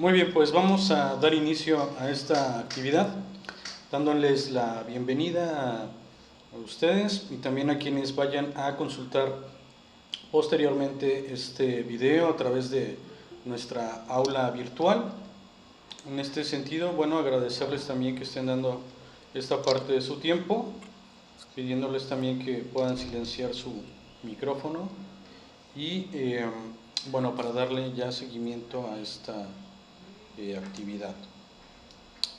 Muy bien, pues vamos a dar inicio a esta actividad, dándoles la bienvenida a ustedes y también a quienes vayan a consultar posteriormente este video a través de nuestra aula virtual. En este sentido, bueno, agradecerles también que estén dando esta parte de su tiempo, pidiéndoles también que puedan silenciar su micrófono y bueno, para darle ya seguimiento a esta actividad.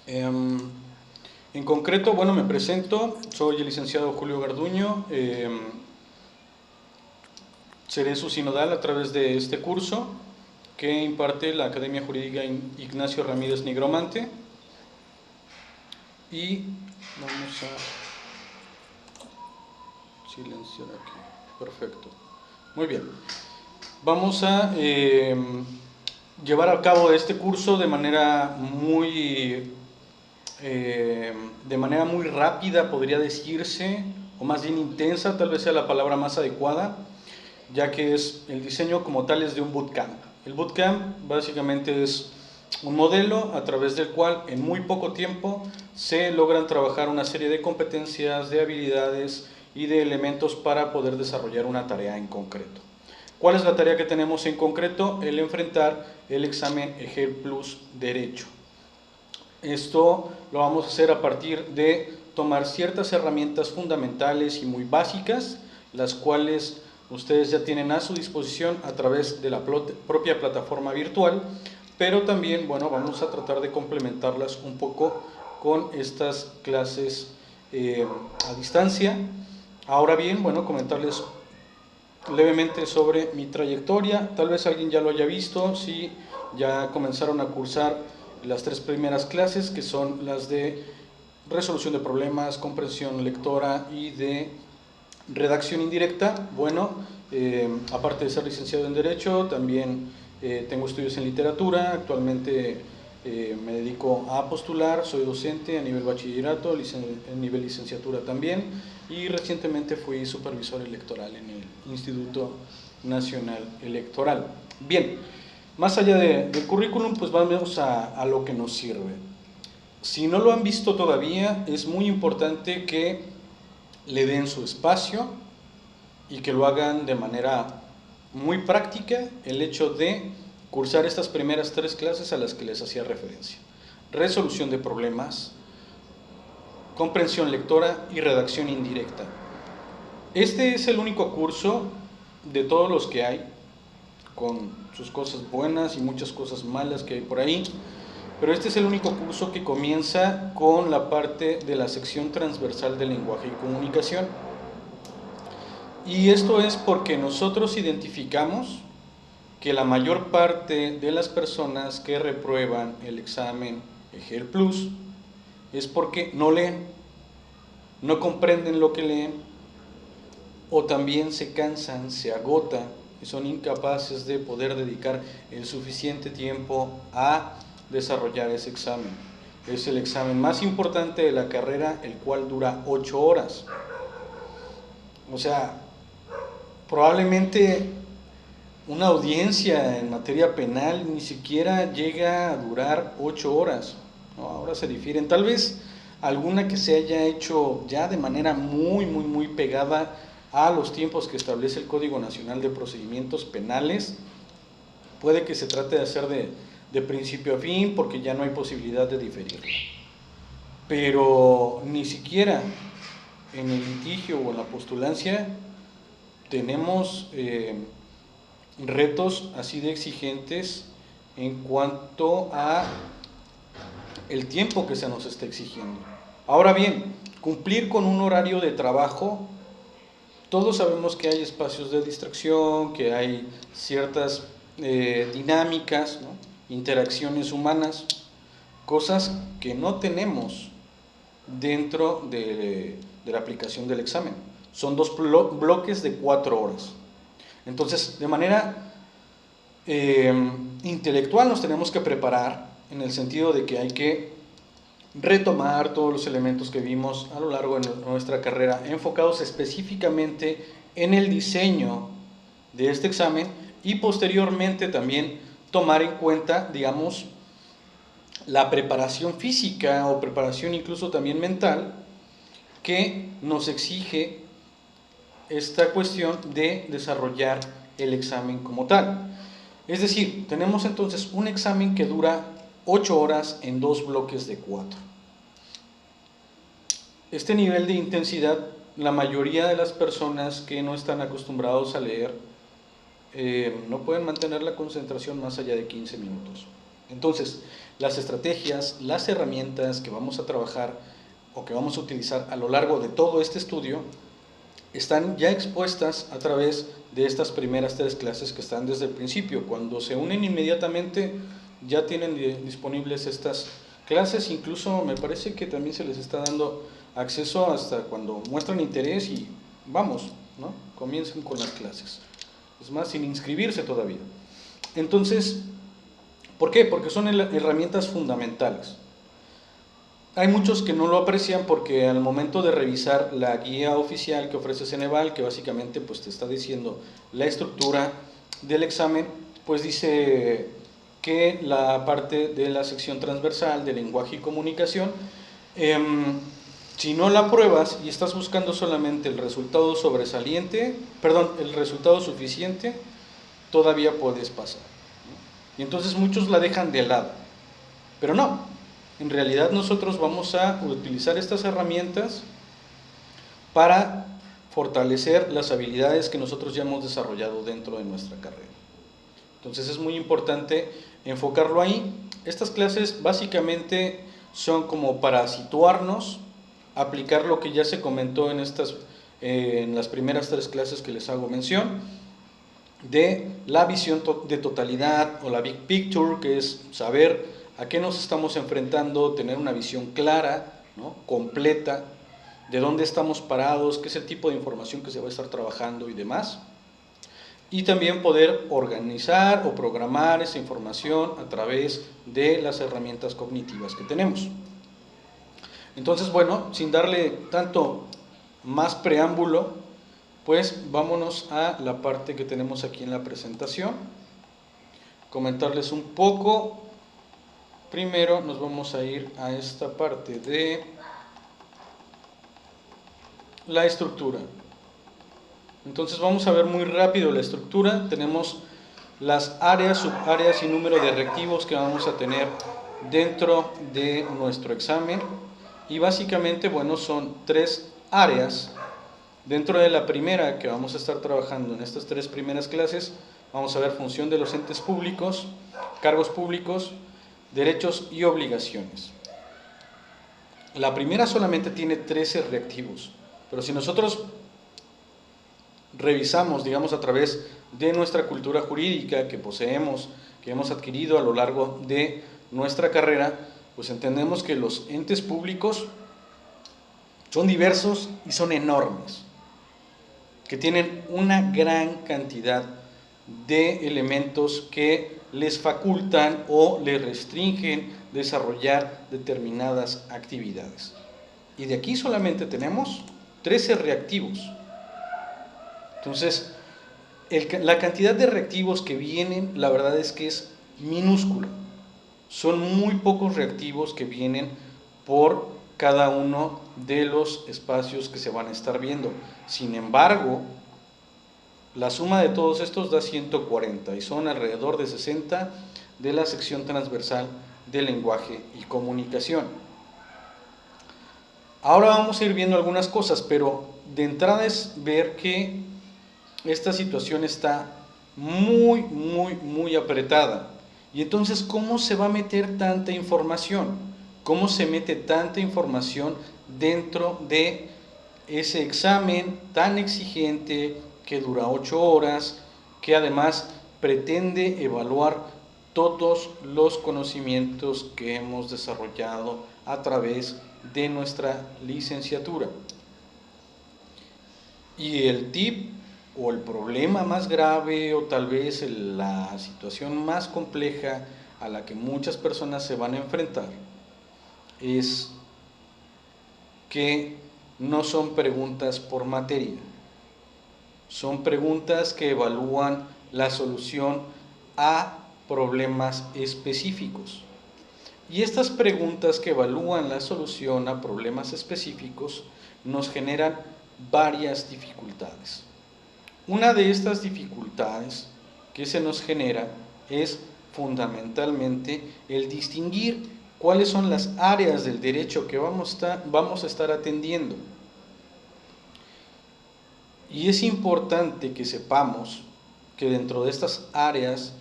En concreto, bueno, me presento, soy el licenciado Julio Garduño, seré su sinodal a través de este curso que imparte la Academia Jurídica Ignacio Ramírez Nigromante y vamos a silenciar aquí, perfecto, muy bien, vamos a llevar a cabo este curso de manera muy rápida, podría decirse, o más bien intensa, tal vez sea la palabra más adecuada, ya que es el diseño como tal es de un bootcamp. El bootcamp básicamente es un modelo a través del cual en muy poco tiempo se logran trabajar una serie de competencias, de habilidades y de elementos para poder desarrollar una tarea en concreto. ¿Cuál es la tarea que tenemos en concreto? El enfrentar el examen EGEL Plus Derecho. Esto lo vamos a hacer a partir de tomar ciertas herramientas fundamentales y muy básicas, las cuales ustedes ya tienen a su disposición a través de la propia plataforma virtual, pero también, bueno, vamos a tratar de complementarlas un poco con estas clases a distancia. Ahora bien, bueno, comentarles levemente sobre mi trayectoria, tal vez alguien ya lo haya visto, si ya comenzaron a cursar las tres primeras clases, que son las de resolución de problemas, comprensión lectora y de redacción indirecta. Bueno, aparte de ser licenciado en Derecho, también tengo estudios en literatura, actualmente me dedico a postular, soy docente a nivel bachillerato, a nivel licenciatura también, y recientemente fui supervisor electoral en el Instituto Nacional Electoral. Bien, más allá del currículum, pues vamos a lo que nos sirve. Si no lo han visto todavía, es muy importante que le den su espacio y que lo hagan de manera muy práctica, el hecho de cursar estas primeras tres clases a las que les hacía referencia: resolución de problemas, comprensión lectora y redacción indirecta. Este es el único curso de todos los que hay, con sus cosas buenas y muchas cosas malas que hay por ahí, pero este es el único curso que comienza con la parte de la sección transversal de lenguaje y comunicación. Y esto es porque nosotros identificamos que la mayor parte de las personas que reprueban el examen EGEL Plus es porque no leen, no comprenden lo que leen, o también se cansan, se agotan y son incapaces de poder dedicar el suficiente tiempo a desarrollar ese examen. Es el examen más importante de la carrera, el cual dura 8 horas. O sea, probablemente una audiencia en materia penal ni siquiera llega a durar 8 horas, ¿no? Ahora se difieren, tal vez alguna que se haya hecho ya de manera muy pegada a los tiempos que establece el Código Nacional de Procedimientos Penales, puede que se trate de hacer de principio a fin porque ya no hay posibilidad de diferirlo, pero ni siquiera en el litigio o en la postulancia tenemos retos así de exigentes en cuanto a el tiempo que se nos está exigiendo. Ahora bien, cumplir con un horario de trabajo, todos sabemos que hay espacios de distracción, que hay ciertas dinámicas, ¿no? Interacciones humanas, cosas que no tenemos dentro de la aplicación del examen. Son dos bloques de 4 horas. Entonces, de manera intelectual nos tenemos que preparar en el sentido de que hay que retomar todos los elementos que vimos a lo largo de nuestra carrera, enfocados específicamente en el diseño de este examen, y posteriormente también tomar en cuenta, digamos, la preparación física o preparación incluso también mental que nos exige esta cuestión de desarrollar el examen como tal. Es decir, tenemos entonces un examen que dura 8 horas en 2 bloques de 4. Este nivel de intensidad, la mayoría de las personas que no están acostumbrados a leer no pueden mantener la concentración más allá de 15 minutos. Entonces, las estrategias, las herramientas que vamos a trabajar o que vamos a utilizar a lo largo de todo este estudio están ya expuestas a través de estas primeras 3 clases que están desde el principio. Cuando se unen inmediatamente ya tienen disponibles estas clases, incluso me parece que también se les está dando acceso hasta cuando muestran interés y vamos, ¿no? Comiencen con las clases. Es más, sin inscribirse todavía. Entonces, ¿por qué? Porque son herramientas fundamentales. Hay muchos que no lo aprecian porque al momento de revisar la guía oficial que ofrece Ceneval, que básicamente pues te está diciendo la estructura del examen, pues dice que la parte de la sección transversal de lenguaje y comunicación, si no la apruebas y estás buscando solamente el resultado sobresaliente, perdón, el resultado suficiente, todavía puedes pasar. Y entonces muchos la dejan de lado, pero no. En realidad nosotros vamos a utilizar estas herramientas para fortalecer las habilidades que nosotros ya hemos desarrollado dentro de nuestra carrera. Entonces es muy importante enfocarlo ahí. Estas clases básicamente son como para situarnos, aplicar lo que ya se comentó en las primeras 3 clases que les hago mención, de la visión de totalidad o la big picture, que es saber a qué nos estamos enfrentando, tener una visión clara, ¿no? Completa, de dónde estamos parados, qué es el tipo de información que se va a estar trabajando y demás. Y también poder organizar o programar esa información a través de las herramientas cognitivas que tenemos. Entonces, bueno, sin darle tanto más preámbulo, pues vámonos a la parte que tenemos aquí en la presentación. Comentarles un poco. Primero nos vamos a ir a esta parte de la estructura. Entonces vamos a ver muy rápido la estructura. Tenemos las áreas, subáreas y número de reactivos que vamos a tener dentro de nuestro examen. Y básicamente, bueno, son 3 áreas. Dentro de la primera que vamos a estar trabajando en estas 3 primeras clases, vamos a ver función de los entes públicos, cargos públicos, derechos y obligaciones. La primera solamente tiene 13 reactivos, pero si nosotros revisamos, digamos, a través de nuestra cultura jurídica que poseemos, que hemos adquirido a lo largo de nuestra carrera, pues entendemos que los entes públicos son diversos y son enormes, que tienen una gran cantidad de elementos que les facultan o les restringen desarrollar determinadas actividades. Y de aquí solamente tenemos 13 reactivos. Entonces, la cantidad de reactivos que vienen, la verdad es que es minúscula. Son muy pocos reactivos que vienen por cada uno de los espacios que se van a estar viendo. Sin embargo, la suma de todos estos da 140 y son alrededor de 60 de la sección transversal de lenguaje y comunicación. Ahora vamos a ir viendo algunas cosas, pero de entrada es ver que esta situación está muy apretada. Y entonces, ¿cómo se va a meter tanta información? ¿Cómo se mete tanta información dentro de ese examen tan exigente que dura 8 horas, que además pretende evaluar todos los conocimientos que hemos desarrollado a través de nuestra licenciatura? Y el tip o el problema más grave o tal vez la situación más compleja a la que muchas personas se van a enfrentar es que no son preguntas por materia, son preguntas que evalúan la solución a problemas específicos. Y estas preguntas que evalúan la solución a problemas específicos nos generan varias dificultades. Una de estas dificultades que se nos genera es fundamentalmente el distinguir cuáles son las áreas del derecho que vamos a estar atendiendo. Y es importante que sepamos que dentro de estas áreas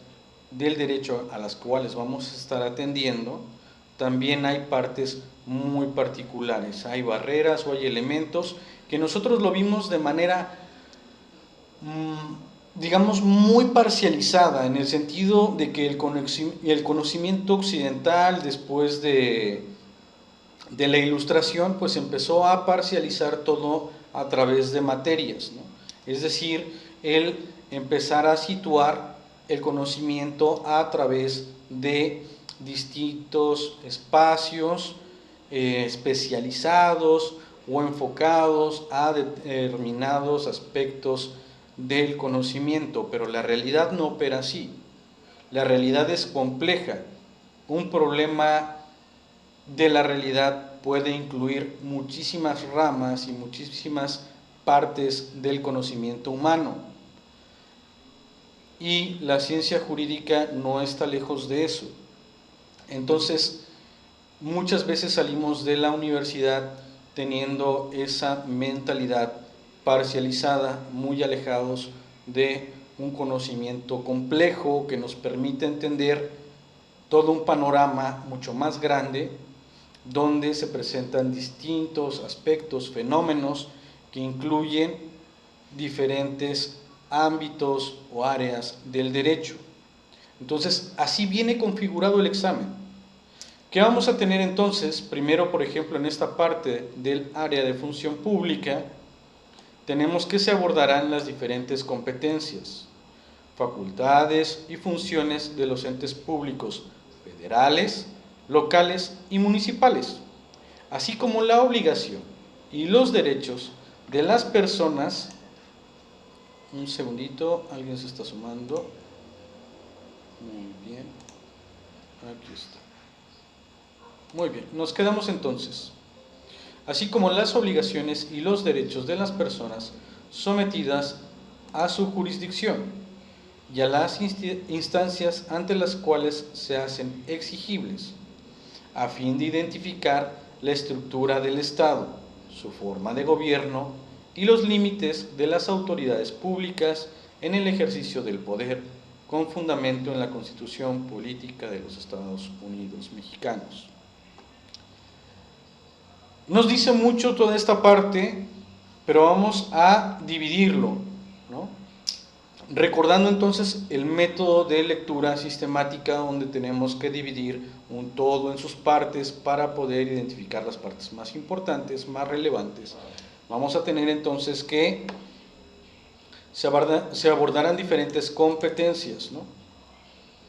del derecho a las cuales vamos a estar atendiendo, también hay partes muy particulares, hay barreras o hay elementos que nosotros lo vimos de manera, digamos, muy parcializada, en el sentido de que el conocimiento occidental, después de la Ilustración, pues empezó a parcializar todo a través de materias, ¿no? Es decir, el empezar a situar el conocimiento a través de distintos espacios especializados o enfocados a determinados aspectos del conocimiento, pero la realidad no opera así. La realidad es compleja. Un problema de la realidad puede incluir muchísimas ramas y muchísimas partes del conocimiento humano. Y la ciencia jurídica no está lejos de eso. Entonces, muchas veces salimos de la universidad teniendo esa mentalidad parcializada, muy alejados de un conocimiento complejo que nos permite entender todo un panorama mucho más grande, donde se presentan distintos aspectos, fenómenos que incluyen diferentes ámbitos o áreas del derecho. Entonces, así viene configurado el examen. ¿Qué vamos a tener entonces? Primero, por ejemplo, en esta parte del área de función pública, tenemos que se abordarán las diferentes competencias, facultades y funciones de los entes públicos federales, locales y municipales, así como la obligación y los derechos de las personas. Un segundito, alguien se está sumando. Muy bien, aquí está. Muy bien, nos quedamos entonces. Así como las obligaciones y los derechos de las personas sometidas a su jurisdicción y a las instancias ante las cuales se hacen exigibles, a fin de identificar la estructura del Estado, su forma de gobierno y los límites de las autoridades públicas en el ejercicio del poder, con fundamento en la Constitución Política de los Estados Unidos Mexicanos. Nos dice mucho toda esta parte, pero vamos a dividirlo, ¿no? Recordando entonces el método de lectura sistemática, donde tenemos que dividir un todo en sus partes para poder identificar las partes más importantes, más relevantes. Vamos a tener entonces que se abordarán diferentes competencias, ¿no?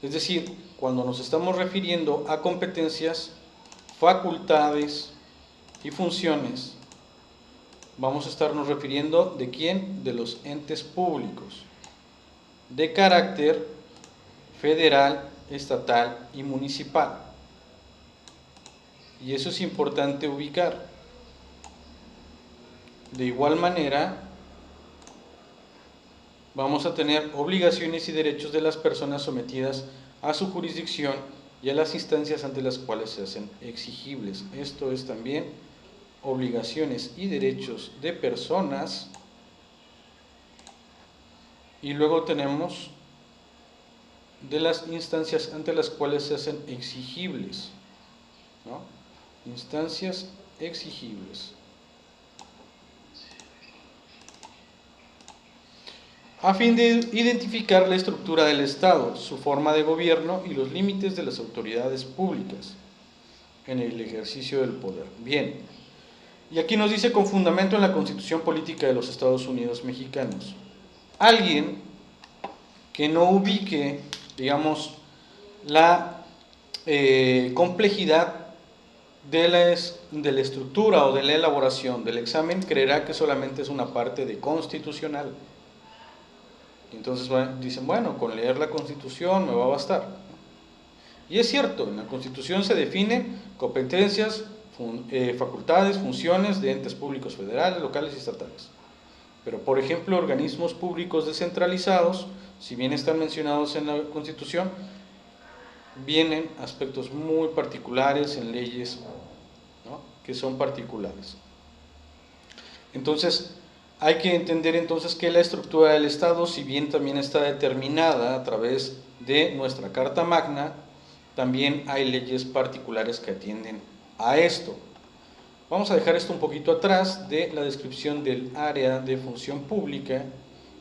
Es decir, cuando nos estamos refiriendo a competencias, facultades y funciones, vamos a estarnos refiriendo ¿de quién? De los entes públicos, de carácter federal, estatal y municipal. Y eso es importante ubicar. De igual manera, vamos a tener obligaciones y derechos de las personas sometidas a su jurisdicción y a las instancias ante las cuales se hacen exigibles. Esto es también obligaciones y derechos de personas. Y luego tenemos de las instancias ante las cuales se hacen exigibles, ¿no? Instancias exigibles. A fin de identificar la estructura del Estado, su forma de gobierno y los límites de las autoridades públicas en el ejercicio del poder. Bien, y aquí nos dice con fundamento en la Constitución Política de los Estados Unidos Mexicanos. Alguien que no ubique, digamos, la complejidad de la estructura o de la elaboración del examen creerá que solamente es una parte de constitucional. Entonces dicen, bueno, con leer la Constitución me va a bastar. Y es cierto, en la Constitución se definen competencias, facultades, funciones de entes públicos federales, locales y estatales. Pero, por ejemplo, organismos públicos descentralizados, si bien están mencionados en la Constitución, vienen aspectos muy particulares en leyes, ¿no?, que son particulares. Entonces, hay que entender entonces que la estructura del Estado, si bien también está determinada a través de nuestra Carta Magna, también hay leyes particulares que atienden a esto. Vamos a dejar esto un poquito atrás de la descripción del área de función pública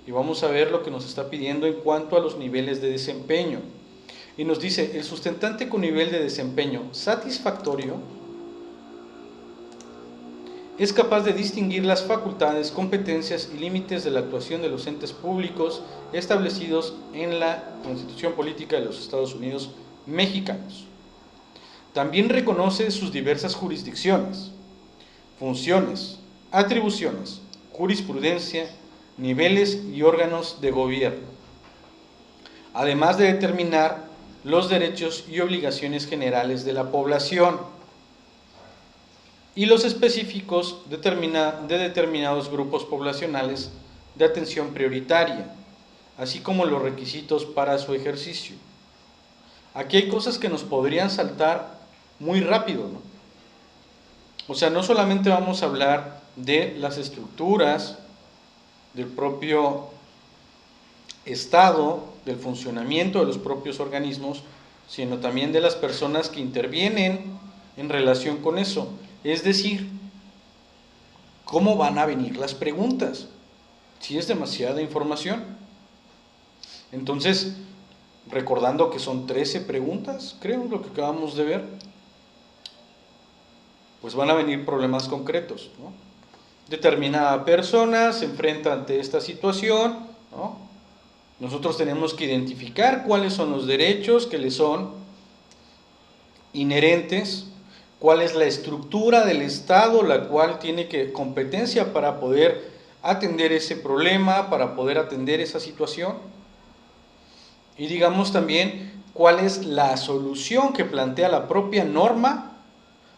y vamos a ver lo que nos está pidiendo en cuanto a los niveles de desempeño. Y nos dice, el sustentante con nivel de desempeño satisfactorio es capaz de distinguir las facultades, competencias y límites de la actuación de los entes públicos establecidos en la Constitución Política de los Estados Unidos Mexicanos. También reconoce sus diversas jurisdicciones, funciones, atribuciones, jurisprudencia, niveles y órganos de gobierno, además de determinar los derechos y obligaciones generales de la población y los específicos de determinados grupos poblacionales de atención prioritaria, así como los requisitos para su ejercicio. Aquí hay cosas que nos podrían saltar muy rápido, ¿no? O sea, no solamente vamos a hablar de las estructuras del propio Estado, del funcionamiento de los propios organismos, sino también de las personas que intervienen en relación con eso. Es decir, ¿cómo van a venir las preguntas? Si es demasiada información. Entonces, recordando que son 13 preguntas, creo, lo que acabamos de ver, pues van a venir problemas concretos, ¿no? Determinada persona se enfrenta ante esta situación, ¿no? Nosotros tenemos que identificar cuáles son los derechos que le son inherentes, cuál es la estructura del Estado, la cual tiene competencia para poder atender ese problema, para poder atender esa situación. Y digamos también cuál es la solución que plantea la propia norma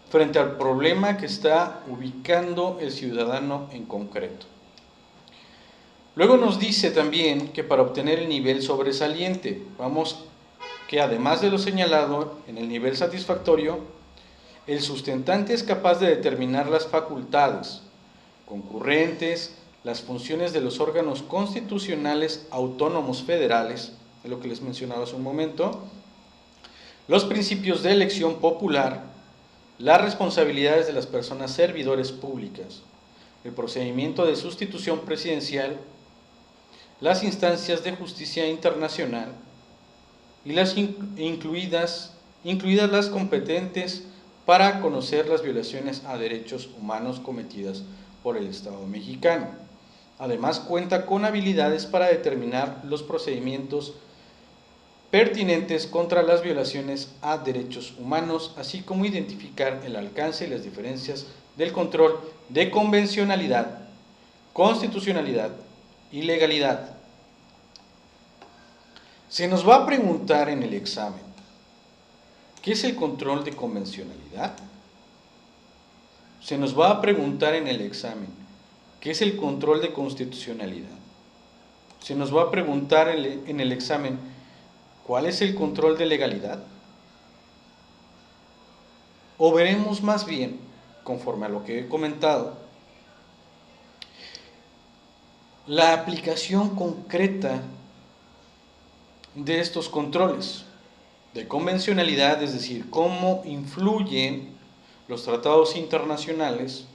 frente al problema que está ubicando el ciudadano en concreto. Luego nos dice también que para obtener el nivel sobresaliente, que además de lo señalado en el nivel satisfactorio, el sustentante es capaz de determinar las facultades concurrentes, las funciones de los órganos constitucionales autónomos federales, de lo que les mencionaba hace un momento, los principios de elección popular, las responsabilidades de las personas servidores públicas, el procedimiento de sustitución presidencial, las instancias de justicia internacional y incluidas las competentes para conocer las violaciones a derechos humanos cometidas por el Estado mexicano. Además, cuenta con habilidades para determinar los procedimientos pertinentes contra las violaciones a derechos humanos, así como identificar el alcance y las diferencias del control de convencionalidad, constitucionalidad y legalidad. Se nos va a preguntar en el examen, ¿qué es el control de convencionalidad? Se nos va a preguntar en el examen, ¿qué es el control de constitucionalidad? Se nos va a preguntar en el examen, ¿cuál es el control de legalidad? O veremos más bien, conforme a lo que he comentado, la aplicación concreta de estos controles de convencionalidad, es decir, cómo influyen los tratados internacionales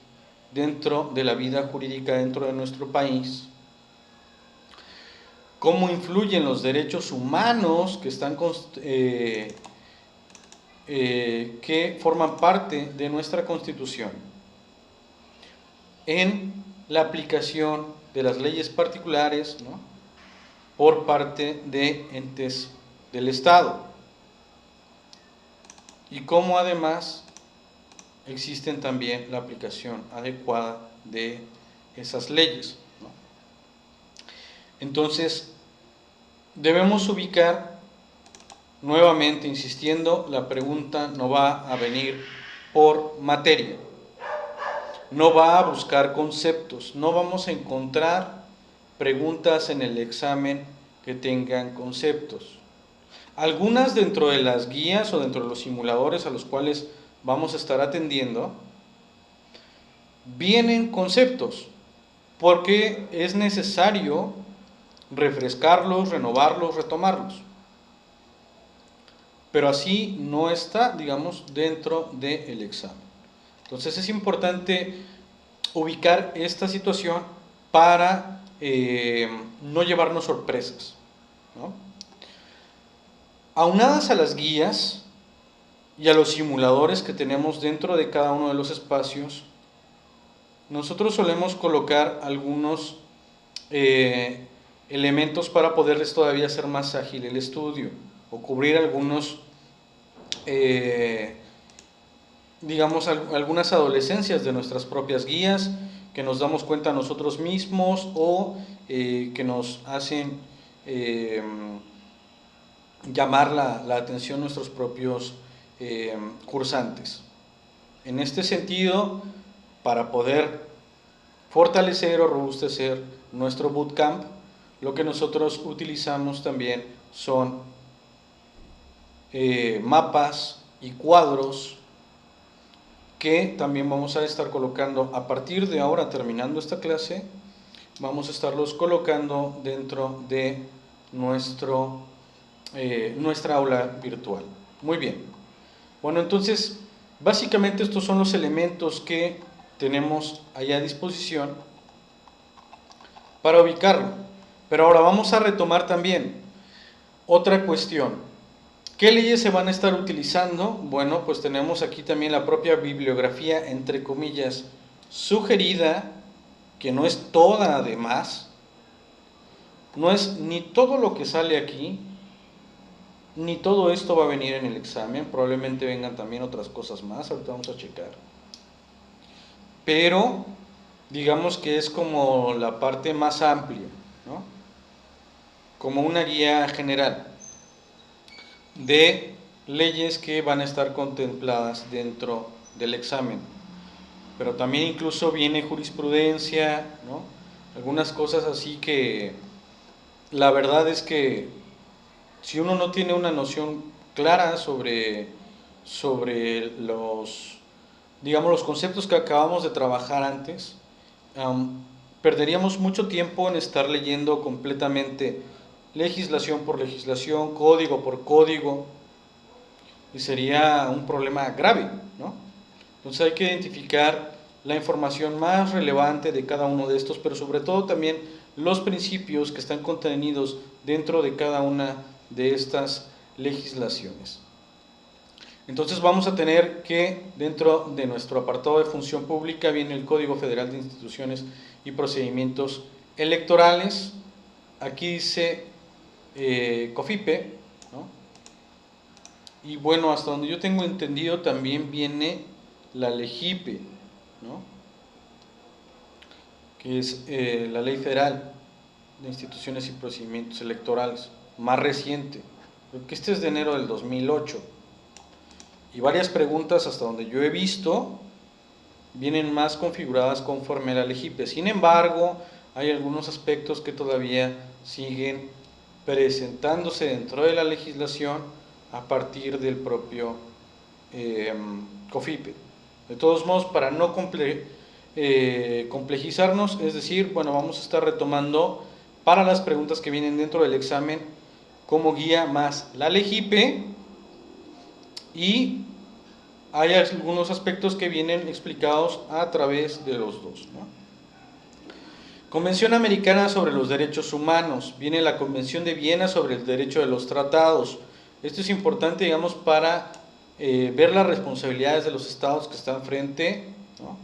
dentro de la vida jurídica dentro de nuestro país, cómo influyen los derechos humanos que forman parte de nuestra Constitución en la aplicación de las leyes particulares, ¿no?, por parte de entes del Estado, y cómo además existen también la aplicación adecuada de esas leyes, ¿no? Entonces, debemos ubicar nuevamente insistiendo, la pregunta no va a venir por materia, no va a buscar conceptos, no vamos a encontrar preguntas en el examen que tengan conceptos. Algunas dentro de las guías o dentro de los simuladores a los cuales vamos a estar atendiendo, vienen conceptos, porque es necesario refrescarlos, renovarlos, retomarlos. Pero así no está, digamos, dentro del examen. Entonces es importante ubicar esta situación para no llevarnos sorpresas, ¿no? Aunadas a las guías y a los simuladores que tenemos dentro de cada uno de los espacios, nosotros solemos colocar algunos elementos para poderles todavía hacer más ágil el estudio o cubrir algunos, digamos, algunas adolescencias de nuestras propias guías que nos damos cuenta nosotros mismos o que nos hacen llamar la atención nuestros propios cursantes. En este sentido, para poder fortalecer o robustecer nuestro bootcamp, lo que nosotros utilizamos también son mapas y cuadros que también vamos a estar colocando a partir de ahora, terminando esta clase, vamos a estarlos colocando dentro de nuestra aula virtual. Muy bien. Bueno, entonces, básicamente estos son los elementos que tenemos allá a disposición para ubicarlo. Pero ahora vamos a retomar también otra cuestión. ¿Qué leyes se van a estar utilizando? Bueno, pues tenemos aquí también la propia bibliografía, entre comillas, sugerida, que no es toda además, no es ni todo lo que sale aquí, ni todo esto va a venir en el examen, probablemente vengan también otras cosas más, ahorita vamos a checar. Pero digamos que es como la parte más amplia, ¿no? Como una guía general de leyes que van a estar contempladas dentro del examen. Pero también incluso viene jurisprudencia, ¿no? Algunas cosas así que la verdad es que si uno no tiene una noción clara sobre los, digamos, los conceptos que acabamos de trabajar antes, perderíamos mucho tiempo en estar leyendo completamente legislación por legislación, código por código, y sería un problema grave, ¿no? Entonces hay que identificar la información más relevante de cada uno de estos, pero sobre todo también los principios que están contenidos dentro de cada una de estas legislaciones. Entonces vamos a tener que dentro de nuestro apartado de función pública viene el Código Federal de Instituciones y Procedimientos Electorales. Aquí dice COFIPE, ¿no? Y bueno, hasta donde yo tengo entendido también viene la LEGIPE, ¿no? Que es la Ley Federal de Instituciones y Procedimientos Electorales, más reciente, porque este es de enero del 2008. Y varias preguntas, hasta donde yo he visto, vienen más configuradas conforme a la LEGIPE. Sin embargo, hay algunos aspectos que todavía siguen presentándose dentro de la legislación a partir del propio COFIPE. De todos modos, para no complejizarnos, es decir, bueno, vamos a estar retomando para las preguntas que vienen dentro del examen como guía más la LEGIPE, y hay algunos aspectos que vienen explicados a través de los dos, ¿no? Convención Americana sobre los Derechos Humanos, viene la Convención de Viena sobre el Derecho de los Tratados. Esto es importante, digamos, para ver las responsabilidades de los estados que están frente, ¿no?,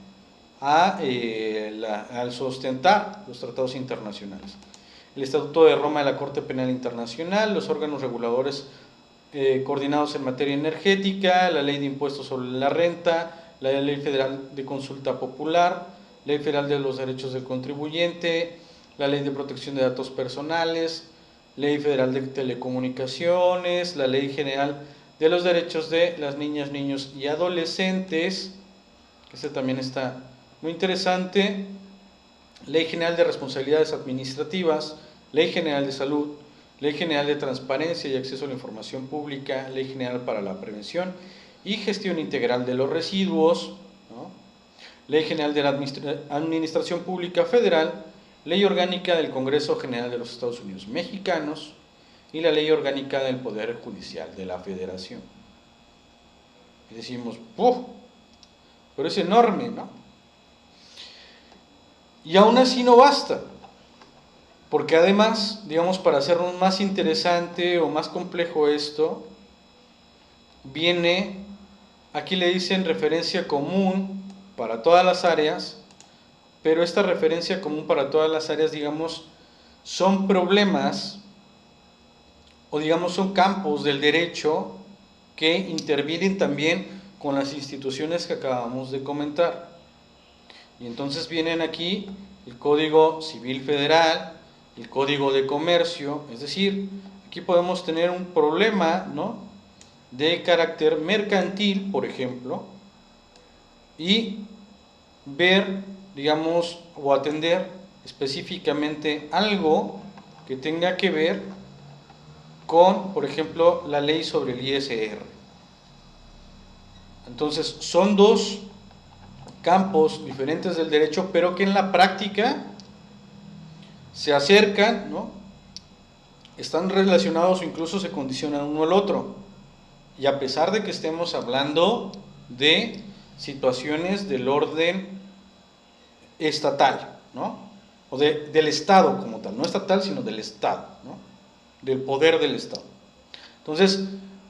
al sustentar los tratados internacionales. El Estatuto de Roma de la Corte Penal Internacional, los órganos reguladores coordinados en materia energética, la Ley de Impuestos sobre la Renta, la Ley Federal de Consulta Popular, Ley Federal de los Derechos del Contribuyente, la Ley de Protección de Datos Personales, Ley Federal de Telecomunicaciones, la Ley General de los Derechos de las Niñas, Niños y Adolescentes, que este también está muy interesante, Ley General de Responsabilidades Administrativas, Ley General de Salud, Ley General de Transparencia y Acceso a la Información Pública, Ley General para la Prevención y Gestión Integral de los Residuos, ¿no? Ley General de la Administración Pública Federal, Ley Orgánica del Congreso General de los Estados Unidos Mexicanos y la Ley Orgánica del Poder Judicial de la Federación. Y decimos, ¡puf! Pero es enorme, ¿no? Y aún así no basta, porque además, digamos, para hacerlo más interesante o más complejo esto, viene, aquí le dicen referencia común para todas las áreas, pero esta referencia común para todas las áreas, digamos, son problemas o digamos son campos del derecho que intervienen también con las instituciones que acabamos de comentar. Y entonces vienen aquí el Código Civil Federal, el Código de Comercio, es decir, aquí podemos tener un problema, ¿no?, de carácter mercantil, por ejemplo, y ver, digamos, o atender específicamente algo que tenga que ver con, por ejemplo, la ley sobre el ISR. Entonces, son dos campos diferentes del derecho, pero que en la práctica se acercan, ¿no?, están relacionados o incluso se condicionan uno al otro. Y a pesar de que estemos hablando de situaciones del orden estatal, ¿no?, o del Estado como tal, no estatal, sino del Estado, ¿no?, del poder del Estado. Entonces,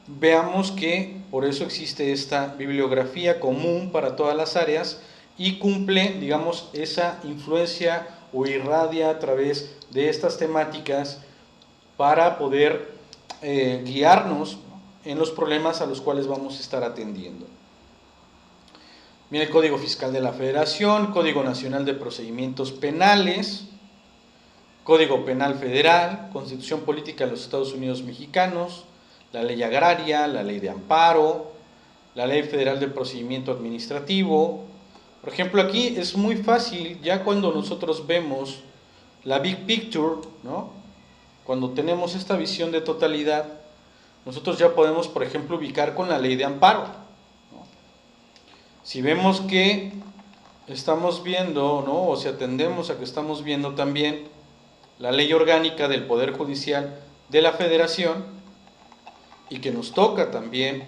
veamos que por eso existe esta bibliografía común para todas las áreas y cumple, digamos, esa influencia o irradia a través de estas temáticas para poder guiarnos, ¿no?, en los problemas a los cuales vamos a estar atendiendo. Viene el Código Fiscal de la Federación, Código Nacional de Procedimientos Penales, Código Penal Federal, Constitución Política de los Estados Unidos Mexicanos, la Ley Agraria, la Ley de Amparo, la Ley Federal de Procedimiento Administrativo. Por ejemplo, aquí es muy fácil, ya cuando nosotros vemos la Big Picture, ¿no?, cuando tenemos esta visión de totalidad, nosotros ya podemos, por ejemplo, ubicar con la Ley de Amparo, ¿no? Si vemos que estamos viendo, ¿no?, o si atendemos a que estamos viendo también la Ley Orgánica del Poder Judicial de la Federación y que nos toca también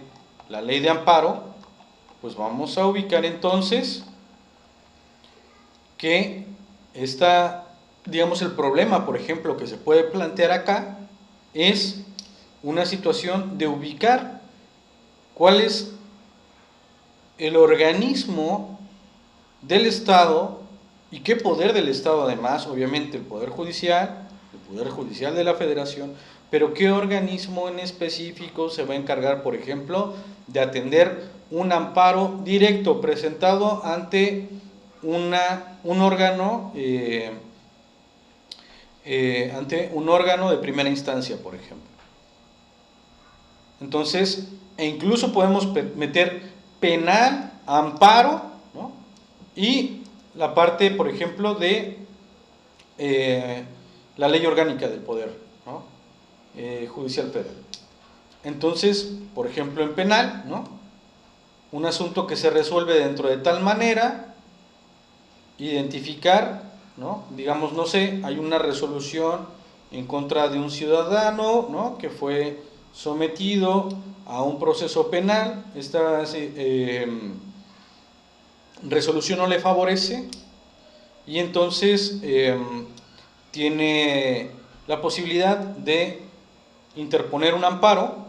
la Ley de Amparo, pues vamos a ubicar entonces que digamos, el problema, por ejemplo, que se puede plantear acá es una situación de ubicar cuál es el organismo del Estado y qué poder del Estado, además, obviamente el Poder Judicial de la Federación, pero qué organismo en específico se va a encargar, por ejemplo, de atender un amparo directo presentado ante un órgano de primera instancia, por ejemplo. Entonces, incluso podemos meter penal, amparo, ¿no?, y la parte, por ejemplo, de la Ley Orgánica del Poder, ¿no?, Judicial Federal. Entonces, por ejemplo, en penal, ¿no?, un asunto que se resuelve dentro de tal manera, identificar, ¿no?, digamos, no sé, hay una resolución en contra de un ciudadano, ¿no?, que fue sometido a un proceso penal, esta resolución no le favorece y entonces tiene la posibilidad de interponer un amparo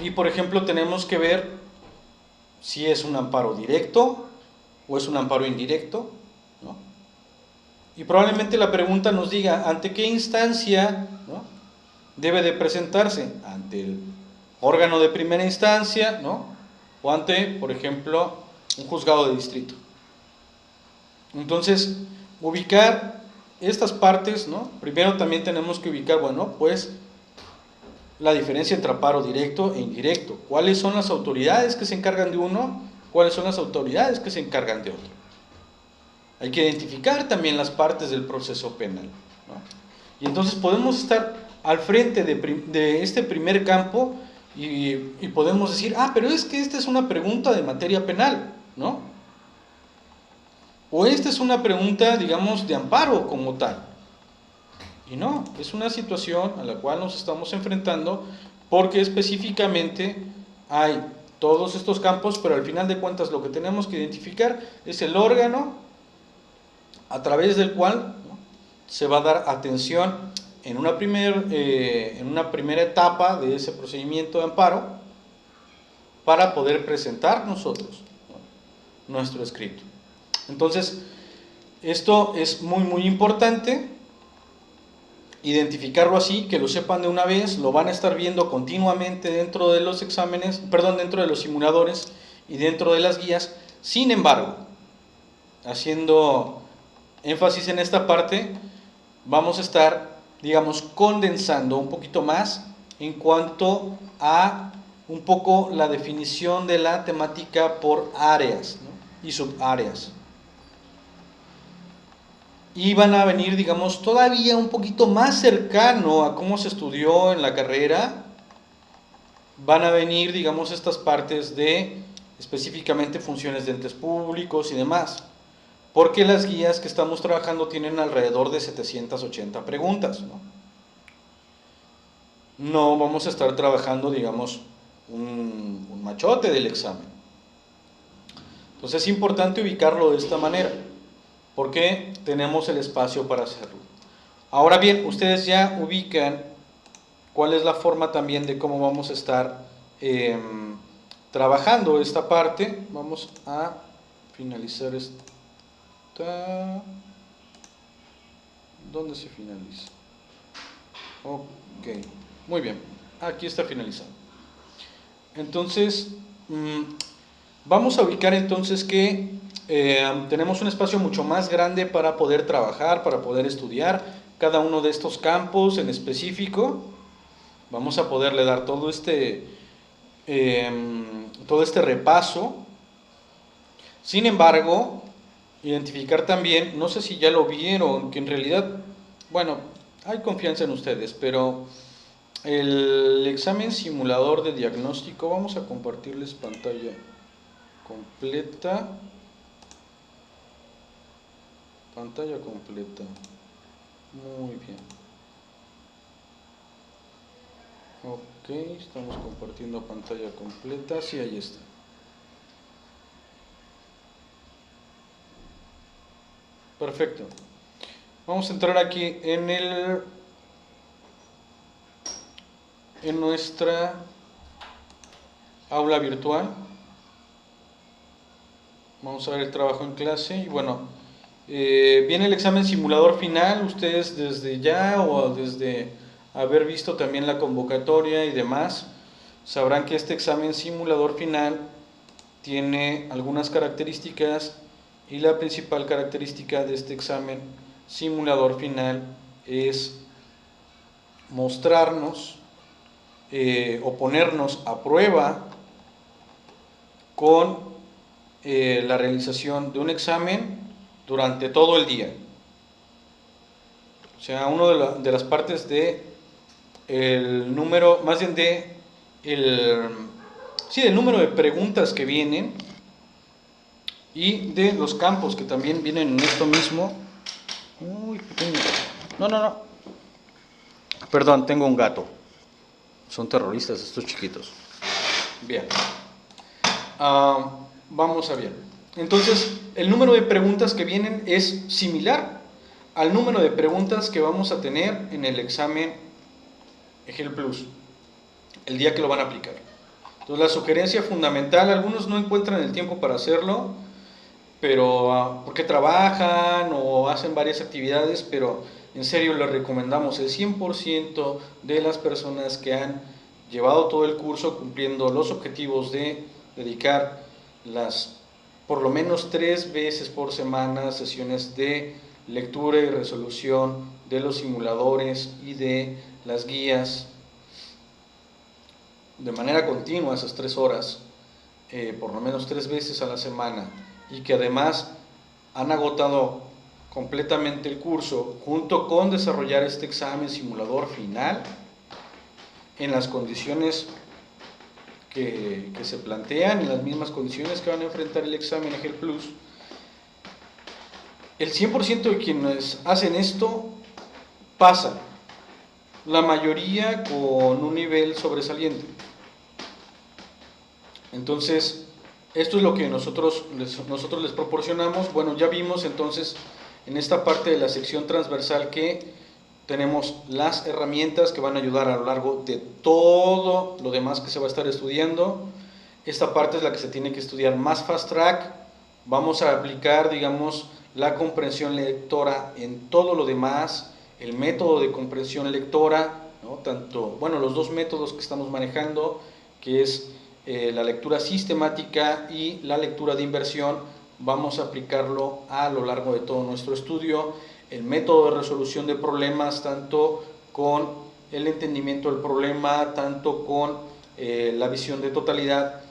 y, por ejemplo, tenemos que ver si es un amparo directo o es un amparo indirecto, ¿no? Y probablemente la pregunta nos diga, ¿ante qué instancia, ¿no?, debe de presentarse? ¿Ante el órgano de primera instancia, ¿no?, o ante, por ejemplo, un juzgado de distrito? Entonces, ubicar estas partes, ¿no? Primero también tenemos que ubicar, bueno, pues la diferencia entre amparo directo e indirecto. ¿Cuáles son las autoridades que se encargan de uno? ¿Cuáles son las autoridades que se encargan de otro? Hay que identificar también las partes del proceso penal, ¿no? Y entonces podemos estar al frente de este primer campo y podemos decir, pero es que esta es una pregunta de materia penal, ¿no? O esta es una pregunta, digamos, de amparo como tal. Y no, es una situación a la cual nos estamos enfrentando porque específicamente hay todos estos campos, pero al final de cuentas lo que tenemos que identificar es el órgano a través del cual, ¿no?, se va a dar atención en una primera etapa de ese procedimiento de amparo para poder presentar nosotros, ¿no?, nuestro escrito. Entonces, esto es muy importante identificarlo así, que lo sepan de una vez, lo van a estar viendo continuamente dentro de los exámenes, dentro de los simuladores y dentro de las guías. Sin embargo, haciendo énfasis en esta parte, vamos a estar, digamos, condensando un poquito más en cuanto a un poco la definición de la temática por áreas, ¿no?, y subáreas. Y van a venir, digamos, todavía un poquito más cercano a cómo se estudió en la carrera, van a venir, digamos, estas partes de específicamente funciones de entes públicos y demás, porque las guías que estamos trabajando tienen alrededor de 780 preguntas, ¿no? No vamos a estar trabajando, digamos, un machote del examen. Entonces es importante ubicarlo de esta manera, porque tenemos el espacio para hacerlo. Ahora bien, ustedes ya ubican cuál es la forma también de cómo vamos a estar trabajando esta parte. Vamos a finalizar esta. ¿Dónde se finaliza? Ok, muy bien, aquí está finalizado. Entonces, vamos a ubicar entonces que tenemos un espacio mucho más grande para poder trabajar, para poder estudiar cada uno de estos campos en específico. Vamos a poderle dar todo este repaso. Sin embargo, identificar también, no sé si ya lo vieron, que en realidad, bueno, hay confianza en ustedes, pero el examen simulador de diagnóstico, vamos a compartirles pantalla completa. Pantalla completa. Muy bien. Ok, estamos compartiendo pantalla completa. Sí, ahí está. Perfecto. Vamos a entrar aquí en nuestra aula virtual. Vamos a ver el trabajo en clase y bueno, viene el examen simulador final. Ustedes desde ya o desde haber visto también la convocatoria y demás, sabrán que este examen simulador final tiene algunas características y la principal característica de este examen simulador final es mostrarnos o ponernos a prueba con la realización de un examen durante todo el día. O sea, una de las partes de el número, más bien del número de preguntas que vienen y de los campos que también vienen en esto mismo. Uy, pequeño. No. Perdón, tengo un gato. Son terroristas estos chiquitos. Bien. Vamos a ver. Entonces, el número de preguntas que vienen es similar al número de preguntas que vamos a tener en el examen EGEL Plus, el día que lo van a aplicar. Entonces, la sugerencia fundamental, algunos no encuentran el tiempo para hacerlo, pero porque trabajan o hacen varias actividades, pero en serio les recomendamos el 100% de las personas que han llevado todo el curso cumpliendo los objetivos de dedicar por lo menos 3 veces por semana sesiones de lectura y resolución de los simuladores y de las guías de manera continua esas 3 horas, por lo menos 3 veces a la semana, y que además han agotado completamente el curso, junto con desarrollar este examen simulador final en las condiciones que se plantean, en las mismas condiciones que van a enfrentar el examen EGEL Plus, el 100% de quienes hacen esto pasan, la mayoría con un nivel sobresaliente. Entonces, esto es lo que nosotros les proporcionamos. Bueno, ya vimos entonces en esta parte de la sección transversal que tenemos las herramientas que van a ayudar a lo largo de todo lo demás que se va a estar estudiando. Esta parte es la que se tiene que estudiar más fast track. Vamos a aplicar, digamos, la comprensión lectora en todo lo demás, el método de comprensión lectora, ¿no? Tanto, bueno, los 2 métodos que estamos manejando, que es la lectura sistemática y la lectura de inversión, vamos a aplicarlo a lo largo de todo nuestro estudio. El método de resolución de problemas, tanto con el entendimiento del problema, tanto con la visión de totalidad,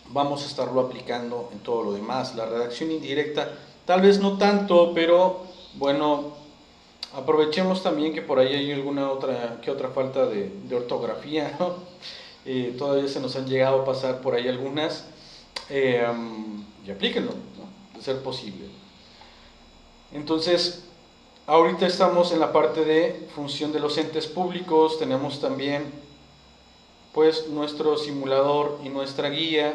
vamos a estarlo aplicando en todo lo demás. La redacción indirecta, tal vez no tanto, pero bueno, aprovechemos también que por ahí hay alguna otra falta de ortografía, ¿no? Todavía se nos han llegado a pasar por ahí algunas, y aplíquenlo, ¿no? De ser posible. Entonces, ahorita estamos en la parte de función de los entes públicos. Tenemos también pues nuestro simulador y nuestra guía,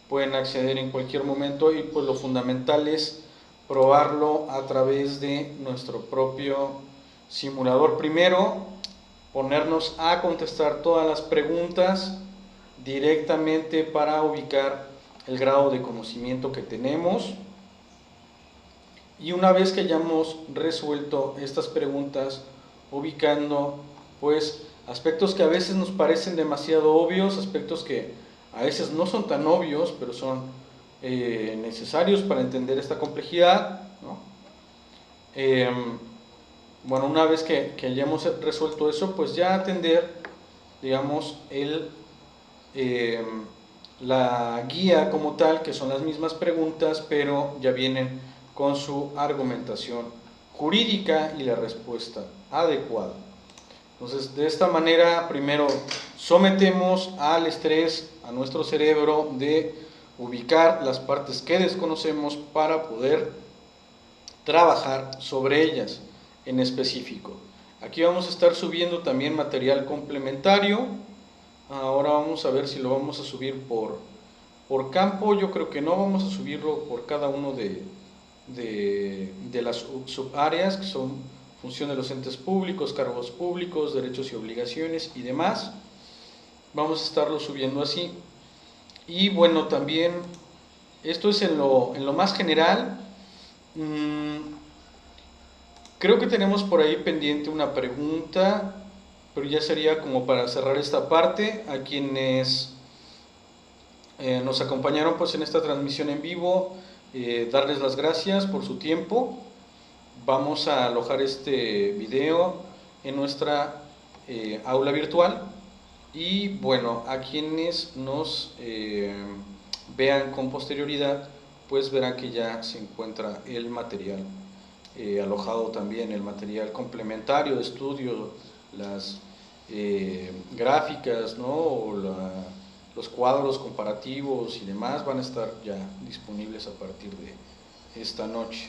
pueden acceder en cualquier momento, y pues lo fundamental es probarlo a través de nuestro propio simulador primero, ponernos a contestar todas las preguntas directamente para ubicar el grado de conocimiento que tenemos, y una vez que hayamos resuelto estas preguntas, ubicando pues aspectos que a veces nos parecen demasiado obvios, aspectos que a veces no son tan obvios, pero son necesarios para entender esta complejidad, ¿no? Bueno, una vez que hayamos resuelto eso, pues ya atender, digamos, la guía como tal, que son las mismas preguntas, pero ya vienen con su argumentación jurídica y la respuesta adecuada. Entonces, de esta manera, primero sometemos al estrés a nuestro cerebro de ubicar las partes que desconocemos para poder trabajar sobre ellas en específico. Aquí vamos a estar subiendo también material complementario. Ahora vamos a ver si lo vamos a subir por campo. Yo creo que no, vamos a subirlo por cada uno de las subáreas, que son función de los entes públicos, cargos públicos, derechos y obligaciones y demás. Vamos a estarlo subiendo así. Y bueno, también esto es en lo más general. Creo que tenemos por ahí pendiente una pregunta, pero ya sería como para cerrar esta parte. A quienes nos acompañaron pues en esta transmisión en vivo, darles las gracias por su tiempo. Vamos a alojar este video en nuestra aula virtual, y bueno, a quienes nos vean con posterioridad, pues verán que ya se encuentra el material alojado también, el material complementario de estudio, las gráficas, ¿no? O los cuadros comparativos y demás van a estar ya disponibles a partir de esta noche.